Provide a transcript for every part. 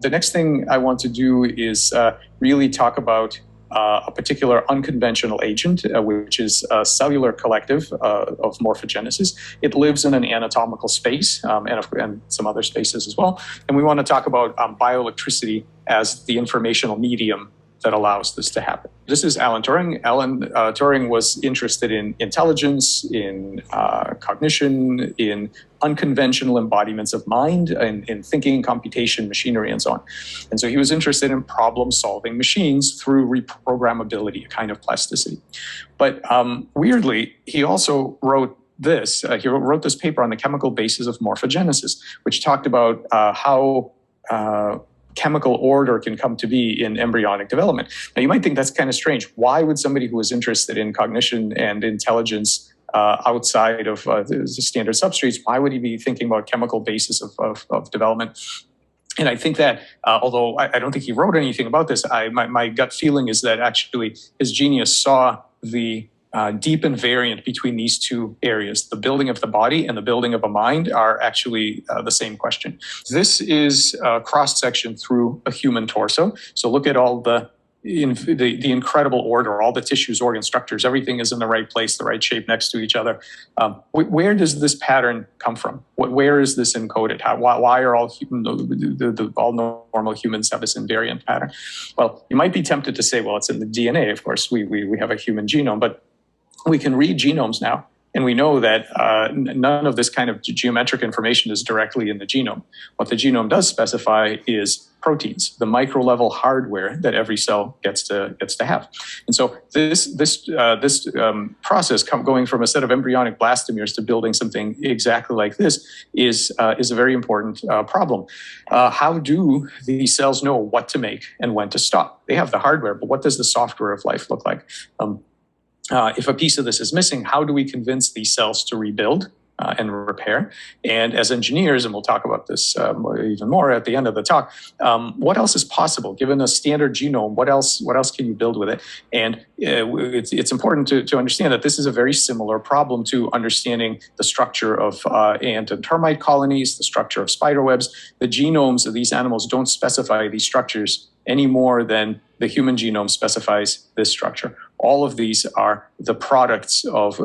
The next thing I want to do is really talk about a particular unconventional agent, which is a cellular collective of morphogenesis. It lives in an anatomical space and some other spaces as well. And we want to talk about bioelectricity as the informational medium that allows this to happen. This is Alan Turing. Alan Turing was interested in intelligence, in cognition, in unconventional embodiments of mind, in thinking, computation, machinery, and so on. And so he was interested in problem-solving machines through reprogrammability, a kind of plasticity. But weirdly, he also wrote this. He wrote this paper on the chemical basis of morphogenesis, which talked about how chemical order can come to be in embryonic development. Now, you might think that's kind of strange. Why would somebody who is interested in cognition and intelligence outside of the standard substrates, why would he be thinking about chemical basis of development? And I think that, although I don't think he wrote anything about this, my gut feeling is that actually his genius saw the deep invariant between these two areas. The building of the body and the building of a mind are actually the same question. This is a cross-section through a human torso. So look at all the incredible order, all the tissues, organs, structures, everything is in the right place, the right shape next to each other. Where does this pattern come from? Where is this encoded? Why are all normal humans have this invariant pattern? Well, you might be tempted to say, well, it's in the DNA. Of course, we have a human genome, but we can read genomes now, and we know that none of this kind of geometric information is directly in the genome. What the genome does specify is proteins, the micro-level hardware that every cell gets to have. And so this process going from a set of embryonic blastomeres to building something exactly like this is a very important problem. How do these cells know what to make and when to stop? They have the hardware, but what does the software of life look like? If a piece of this is missing, how do we convince these cells to rebuild and repair? And as engineers, and we'll talk about this even more at the end of the talk, what else is possible? Given a standard genome, what else can you build with it? And it's important to understand that this is a very similar problem to understanding the structure of ant and termite colonies, the structure of spider webs. The genomes of these animals don't specify these structures any more than the human genome specifies this structure. All of these are the products of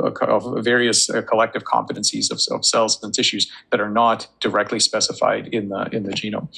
various collective competencies of cells and tissues that are not directly specified in the genome.